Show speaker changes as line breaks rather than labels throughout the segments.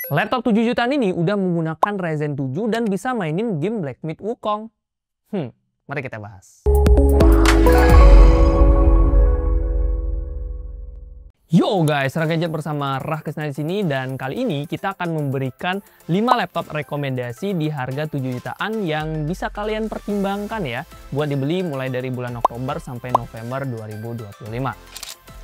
Laptop 7 jutaan ini udah menggunakan Ryzen 7 dan bisa mainin game Black Myth Wukong. Mari kita bahas. Yo guys, Gadget bersama Rahkesna di sini, dan kali ini kita akan memberikan 5 laptop rekomendasi di harga 7 jutaan yang bisa kalian pertimbangkan ya buat dibeli mulai dari bulan Oktober sampai November 2025.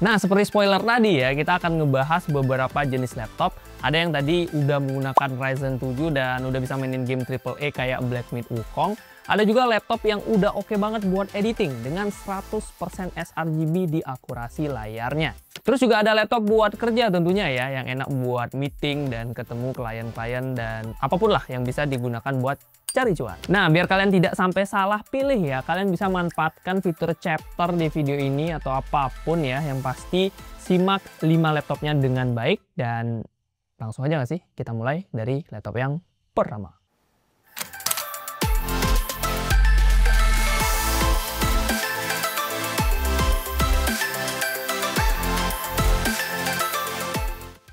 Nah, seperti spoiler tadi ya, kita akan ngebahas beberapa jenis laptop. Ada yang tadi udah menggunakan Ryzen 7 dan udah bisa mainin game AAA kayak Black Myth Wukong. Ada juga laptop yang udah oke banget buat editing dengan 100% sRGB di akurasi layarnya. Terus juga ada laptop buat kerja tentunya ya, yang enak buat meeting dan ketemu klien-klien dan apapun lah yang bisa digunakan buat cari cuan. Nah, biar kalian tidak sampai salah pilih ya, kalian bisa manfaatkan fitur chapter di video ini atau apapun ya, yang pasti simak 5 laptopnya dengan baik. Dan langsung aja nggak sih, kita mulai dari laptop yang pertama.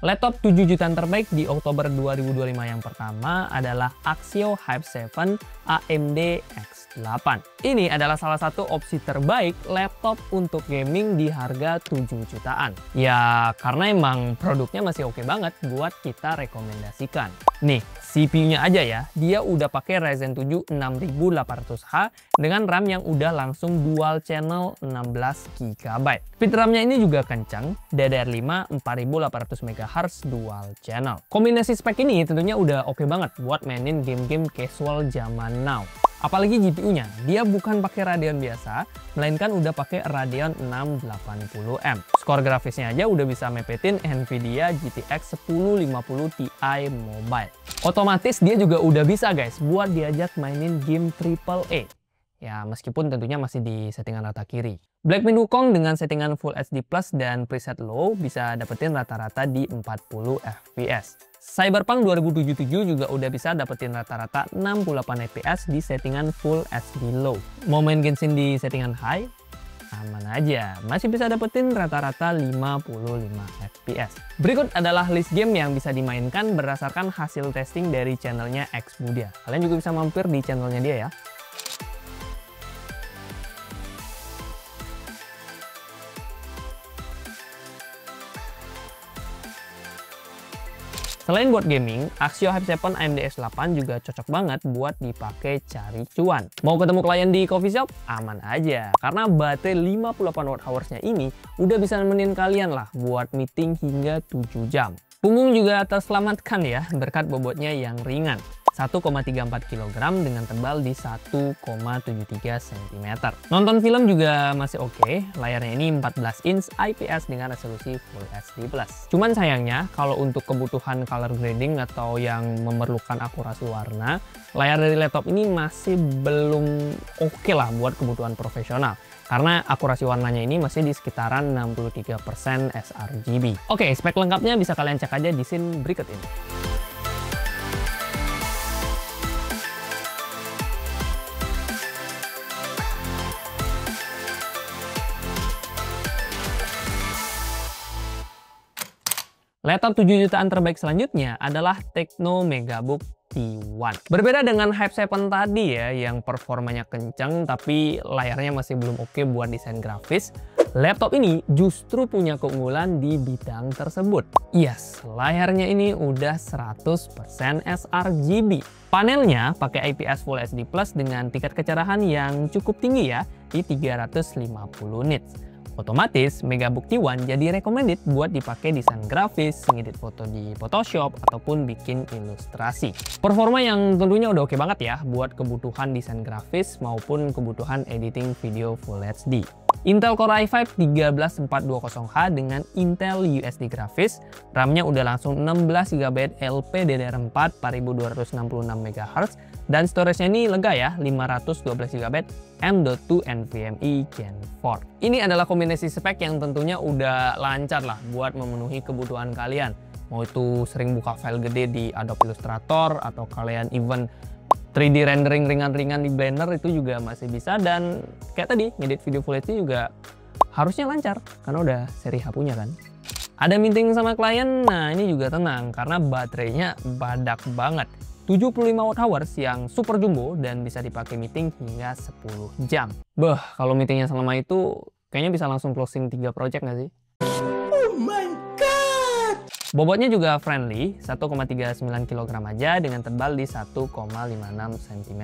Laptop 7 jutaan terbaik di Oktober 2025 yang pertama adalah Axio Hype 7 AMD X8. Ini adalah salah satu opsi terbaik laptop untuk gaming di harga 7 jutaan. Ya, karena emang produknya masih oke banget buat kita rekomendasikan. Nih, CPU-nya aja ya, dia udah pakai Ryzen 7 6800H dengan RAM yang udah langsung dual channel 16 GB. Speed RAM-nya ini juga kencang, DDR5 4800 MHz dual channel. Kombinasi spek ini tentunya udah oke banget buat mainin game-game casual zaman now. Apalagi GPU-nya, dia bukan pakai Radeon biasa, melainkan udah pakai Radeon 680M. Skor grafisnya aja udah bisa mepetin Nvidia GTX 1050 Ti Mobile. Otomatis dia juga udah bisa guys buat diajak mainin game AAA. Ya, meskipun tentunya masih di settingan rata kiri. Black Myth Wukong dengan settingan Full HD Plus dan preset low bisa dapetin rata-rata di 40 fps. Cyberpunk 2077 juga udah bisa dapetin rata-rata 68 fps di settingan Full HD low. Mau main Genshin di settingan high? Aman aja, masih bisa dapetin rata-rata 55 fps. Berikut adalah list game yang bisa dimainkan berdasarkan hasil testing dari channelnya Xmudia. Kalian juga bisa mampir di channelnya dia ya. Selain buat gaming, Axio Hype 7 AMD X8 juga cocok banget buat dipakai cari cuan. Mau ketemu klien di coffee shop? Aman aja, karena baterai 58 Wh-nya ini udah bisa nemenin kalian lah buat meeting hingga 7 jam. Punggung juga terselamatkan ya berkat bobotnya yang ringan. 1,34 kg dengan tebal di 1,73 cm. Nonton film juga masih oke, layarnya ini 14 inch IPS dengan resolusi Full HD+. Cuman sayangnya kalau untuk kebutuhan color grading atau yang memerlukan akurasi warna, layar dari laptop ini masih belum oke lah buat kebutuhan profesional. Karena akurasi warnanya ini masih di sekitaran 63% sRGB. Oke, spek lengkapnya bisa kalian cek aja di scene berikut ini. Laptop 7 jutaan terbaik selanjutnya adalah Tecno Megabook T1. Berbeda dengan Hype 7 tadi ya, yang performanya kencang tapi layarnya masih belum oke buat desain grafis, laptop ini justru punya keunggulan di bidang tersebut. Yes, layarnya ini udah 100% sRGB. Panelnya pakai IPS Full HD Plus dengan tingkat kecerahan yang cukup tinggi ya, di 350 nits. Otomatis Megabook T1 jadi recommended buat dipakai desain grafis, ngedit foto di Photoshop, ataupun bikin ilustrasi. Performa yang tentunya udah oke banget ya buat kebutuhan desain grafis maupun kebutuhan editing video Full HD. Intel Core i5 13420H dengan Intel USD grafis, RAM-nya udah langsung 16 GB LPDDR4 4266 MHz, dan storage-nya ini lega ya, 512 GB M.2 NVMe Gen 4. Ini adalah kombinasi spek yang tentunya udah lancar lah buat memenuhi kebutuhan kalian. Mau itu sering buka file gede di Adobe Illustrator, atau kalian even 3D rendering ringan-ringan di Blender, itu juga masih bisa. Dan kayak tadi, ngedit video Full HD juga harusnya lancar karena udah seri H punya kan. Ada meeting sama klien, nah ini juga tenang karena baterainya badak banget. 75 Wh yang super jumbo dan bisa dipakai meeting hingga 10 jam. Kalau meetingnya selama itu kayaknya bisa langsung closing 3 project nggak sih? Oh my god! Bobotnya juga friendly, 1,39 kg aja dengan tebal di 1,56 cm.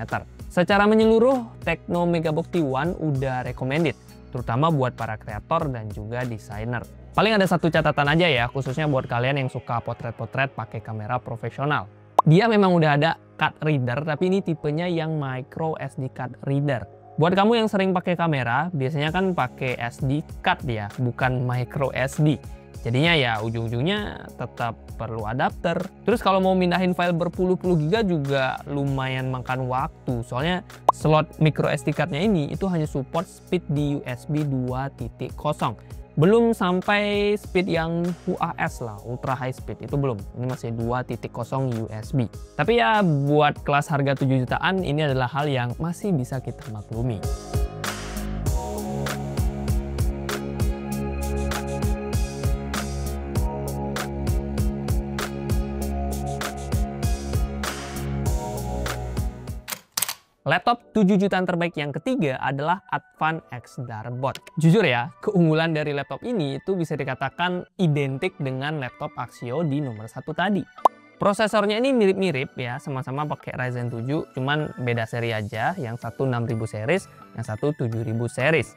Secara menyeluruh, Tecno Megabook T1 udah recommended, terutama buat para kreator dan juga desainer. Paling ada satu catatan aja ya, khususnya buat kalian yang suka potret-potret pakai kamera profesional. Dia memang udah ada card reader, tapi ini tipenya yang micro SD card reader. Buat kamu yang sering pakai kamera, biasanya kan pakai SD card ya, bukan micro SD. Jadinya ya ujung-ujungnya tetap perlu adapter. Terus kalau mau mindahin file berpuluh-puluh giga juga lumayan makan waktu. Soalnya slot micro SD card-nya ini itu hanya support speed di USB 2.0. Belum sampai speed yang UAS lah, ultra high speed, itu belum. Ini masih 2.0 USB. Tapi ya buat kelas harga 7 jutaan ini adalah hal yang masih bisa kita maklumi. Laptop 7 jutaan terbaik yang ketiga adalah Advan X Darbot. Jujur ya, keunggulan dari laptop ini itu bisa dikatakan identik dengan laptop Axio di nomor 1 tadi. Prosesornya ini mirip-mirip ya, sama-sama pakai Ryzen 7, cuman beda seri aja, yang satu 6000 series, yang satu 7000 series.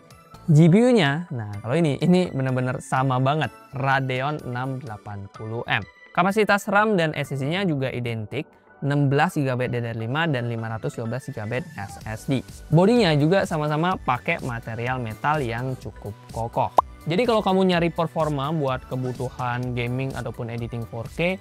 GPU-nya, nah kalau ini benar-benar sama banget, Radeon 680M. Kapasitas RAM dan SSD-nya juga identik, 16 GB DDR5 dan 512 GB SSD. Bodinya juga sama-sama pakai material metal yang cukup kokoh. Jadi kalau kamu nyari performa buat kebutuhan gaming ataupun editing 4K,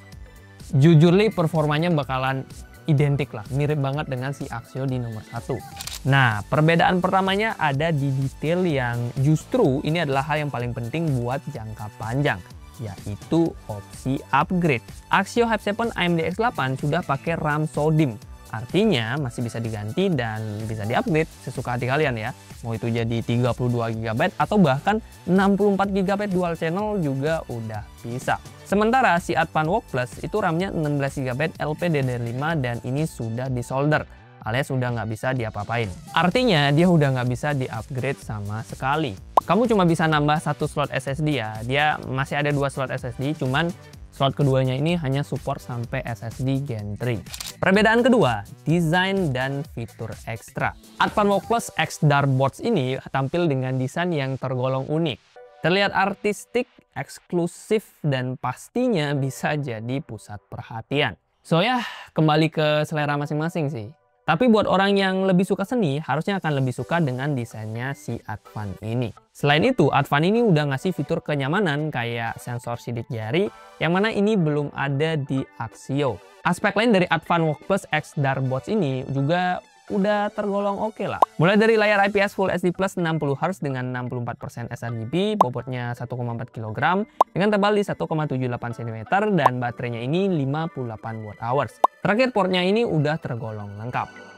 jujur li performanya bakalan identik lah, mirip banget dengan si Axio di nomor 1. Nah, perbedaan pertamanya ada di detail yang justru ini adalah hal yang paling penting buat jangka panjang, yaitu opsi upgrade. Axio Hype 7 AMD X8 sudah pakai RAM SODIMM, artinya masih bisa diganti dan bisa diupgrade sesuka hati kalian ya. Mau itu jadi 32 GB atau bahkan 64 GB dual channel juga udah bisa. Sementara si Advan Walk Plus itu RAM-nya 16 GB LPDDR5 dan ini sudah disolder, alias udah nggak bisa diapa-apain. Artinya dia udah nggak bisa di-upgrade sama sekali. Kamu cuma bisa nambah satu slot SSD ya. Dia masih ada 2 slot SSD, cuman slot keduanya ini hanya support sampai SSD Gen 3. Perbedaan kedua, desain dan fitur ekstra. Advan Walk Plus X Darbots ini tampil dengan desain yang tergolong unik. Terlihat artistik, eksklusif, dan pastinya bisa jadi pusat perhatian. So ya, kembali ke selera masing-masing sih. Tapi buat orang yang lebih suka seni, harusnya akan lebih suka dengan desainnya si Advan ini. Selain itu, Advan ini udah ngasih fitur kenyamanan kayak sensor sidik jari, yang mana ini belum ada di Axio. Aspek lain dari Advan Walk Plus X Darbots ini juga udah tergolong oke lah. Mulai dari layar IPS Full HD Plus 60Hz dengan 64% sRGB, bobotnya 1,4 kg, dengan tebal di 1,78 cm, dan baterainya ini 58 Wh. Terakhir, portnya ini udah tergolong lengkap.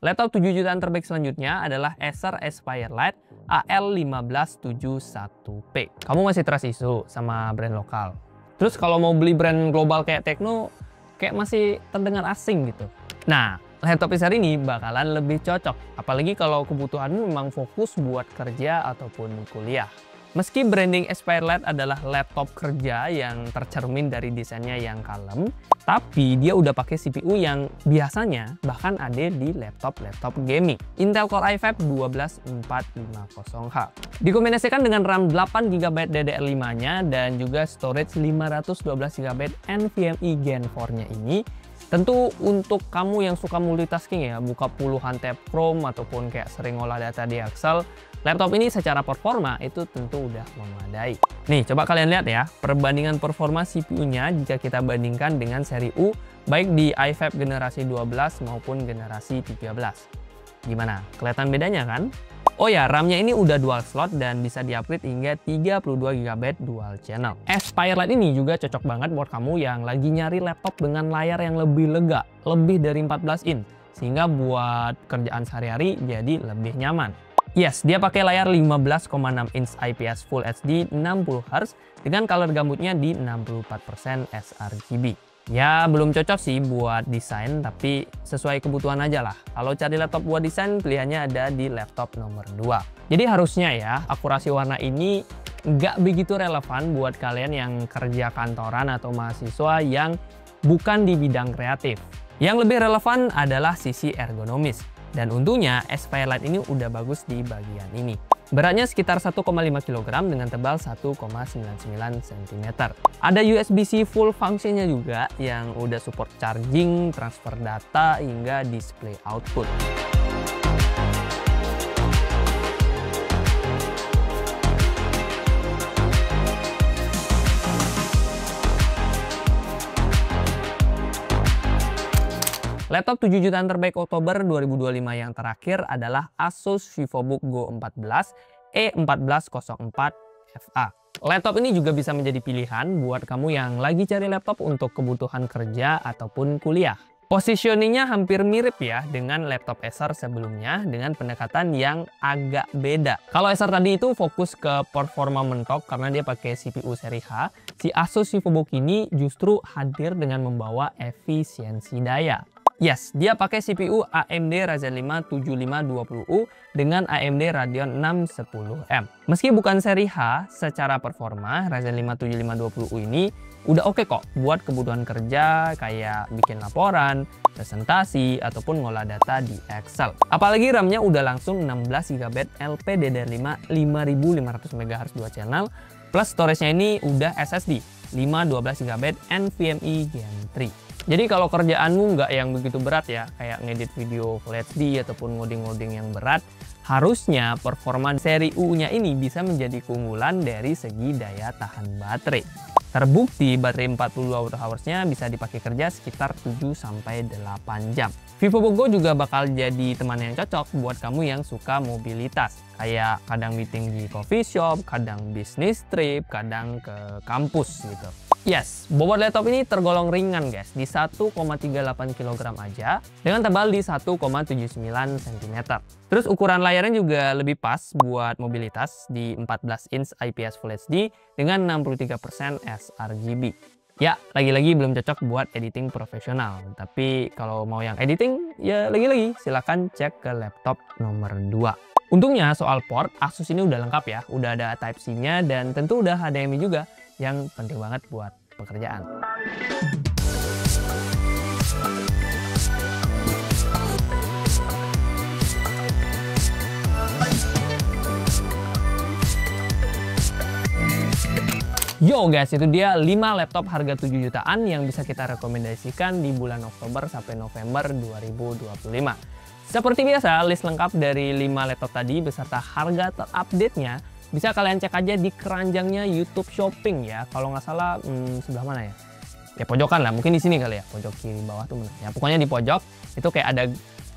Laptop 7 jutaan terbaik selanjutnya adalah Acer Aspire Lite AL1571P. Kamu masih trust issue sama brand lokal. Terus kalau mau beli brand global kayak Tecno, kayak masih terdengar asing gitu. Nah, laptop Acer ini bakalan lebih cocok. Apalagi kalau kebutuhanmu memang fokus buat kerja ataupun kuliah. Meski branding Aspire Lite adalah laptop kerja yang tercermin dari desainnya yang kalem, tapi dia udah pakai CPU yang biasanya bahkan ada di laptop-laptop gaming. Intel Core i5 12450H. Dikombinasikan dengan RAM 8GB DDR5-nya dan juga storage 512GB NVMe Gen 4-nya ini. Tentu untuk kamu yang suka multitasking ya, buka puluhan tab Chrome ataupun kayak sering ngolah data di Excel, laptop ini secara performa itu tentu udah memadai. Nih, coba kalian lihat ya, perbandingan performa CPU-nya jika kita bandingkan dengan seri U, baik di i5 generasi 12 maupun generasi 13. Gimana? Kelihatan bedanya kan? Oh ya, RAM-nya ini udah dual slot dan bisa di-upgrade hingga 32 GB dual channel. Firelight ini juga cocok banget buat kamu yang lagi nyari laptop dengan layar yang lebih lega, lebih dari 14 in, sehingga buat kerjaan sehari-hari jadi lebih nyaman. Yes, dia pakai layar 15,6 inch IPS Full HD 60Hz dengan color gambutnya di 64% sRGB. Ya, belum cocok sih buat desain, tapi sesuai kebutuhan aja lah. Kalau cari laptop buat desain, pilihannya ada di laptop nomor 2. Jadi harusnya ya, akurasi warna ini nggak begitu relevan buat kalian yang kerja kantoran atau mahasiswa yang bukan di bidang kreatif. Yang lebih relevan adalah sisi ergonomis. Dan untungnya, Firelight ini udah bagus di bagian ini. Beratnya sekitar 1,5 kg dengan tebal 1,99 cm. Ada USB-C full functionnya juga yang udah support charging, transfer data, hingga display output. Laptop 7 jutaan terbaik Oktober 2025 yang terakhir adalah Asus VivoBook Go 14 E1404FA. Laptop ini juga bisa menjadi pilihan buat kamu yang lagi cari laptop untuk kebutuhan kerja ataupun kuliah. Positioningnya hampir mirip ya dengan laptop Acer sebelumnya dengan pendekatan yang agak beda. Kalau Acer tadi itu fokus ke performa mentok karena dia pakai CPU seri H, si Asus VivoBook ini justru hadir dengan membawa efisiensi daya. Yes, dia pakai CPU AMD Ryzen 5 7520U dengan AMD Radeon 6 10M. Meski bukan seri H, secara performa Ryzen 5 7520U ini udah oke kok buat kebutuhan kerja kayak bikin laporan, presentasi, ataupun ngolah data di Excel. Apalagi RAM-nya udah langsung 16 GB LPDDR5 5500 MHz 2 channel, plus storage-nya ini udah SSD 512 GB NVMe Gen 3. Jadi kalau kerjaanmu nggak yang begitu berat ya, kayak ngedit video Full HD ataupun ngoding-ngoding yang berat, harusnya performa seri U-nya ini bisa menjadi keunggulan dari segi daya tahan baterai. Terbukti baterai 42 Wh-nya bisa dipakai kerja sekitar 7-8 jam. VivoBook Go juga bakal jadi teman yang cocok buat kamu yang suka mobilitas. Kayak kadang meeting di coffee shop, kadang bisnis trip, kadang ke kampus gitu. Yes, bobot laptop ini tergolong ringan guys, di 1,38 kg aja, dengan tebal di 1,79 cm. Terus ukuran layarnya juga lebih pas buat mobilitas di 14 inch IPS Full HD dengan 63% sRGB. Ya, lagi-lagi belum cocok buat editing profesional. Tapi kalau mau yang editing, ya lagi-lagi silakan cek ke laptop nomor 2. Untungnya soal port, Asus ini udah lengkap ya, udah ada Type-C-nya dan tentu udah HDMI juga, yang penting banget buat pekerjaan. Yo guys, itu dia 5 laptop harga 7 jutaan yang bisa kita rekomendasikan di bulan Oktober sampai November 2025. Seperti biasa, list lengkap dari 5 laptop tadi beserta harga terupdate-nya bisa kalian cek aja di keranjangnya YouTube Shopping ya. Kalau nggak salah sebelah mana ya? Ya pojokan lah, mungkin di sini kali ya, pojok kiri bawah tuh mana. Ya pokoknya di pojok itu kayak ada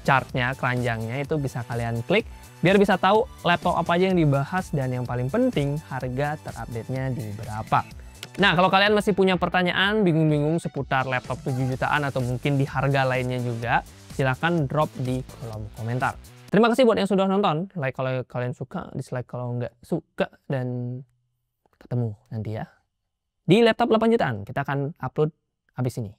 chartnya, keranjangnya itu bisa kalian klik biar bisa tahu laptop apa aja yang dibahas dan yang paling penting harga terupdate-nya di berapa. Nah, kalau kalian masih punya pertanyaan, bingung-bingung seputar laptop 7 jutaan atau mungkin di harga lainnya juga, silahkan drop di kolom komentar. Terima kasih buat yang sudah nonton. Like kalau kalian suka, dislike kalau nggak suka, dan ketemu nanti ya. Di laptop 8 jutaan, kita akan upload habis ini.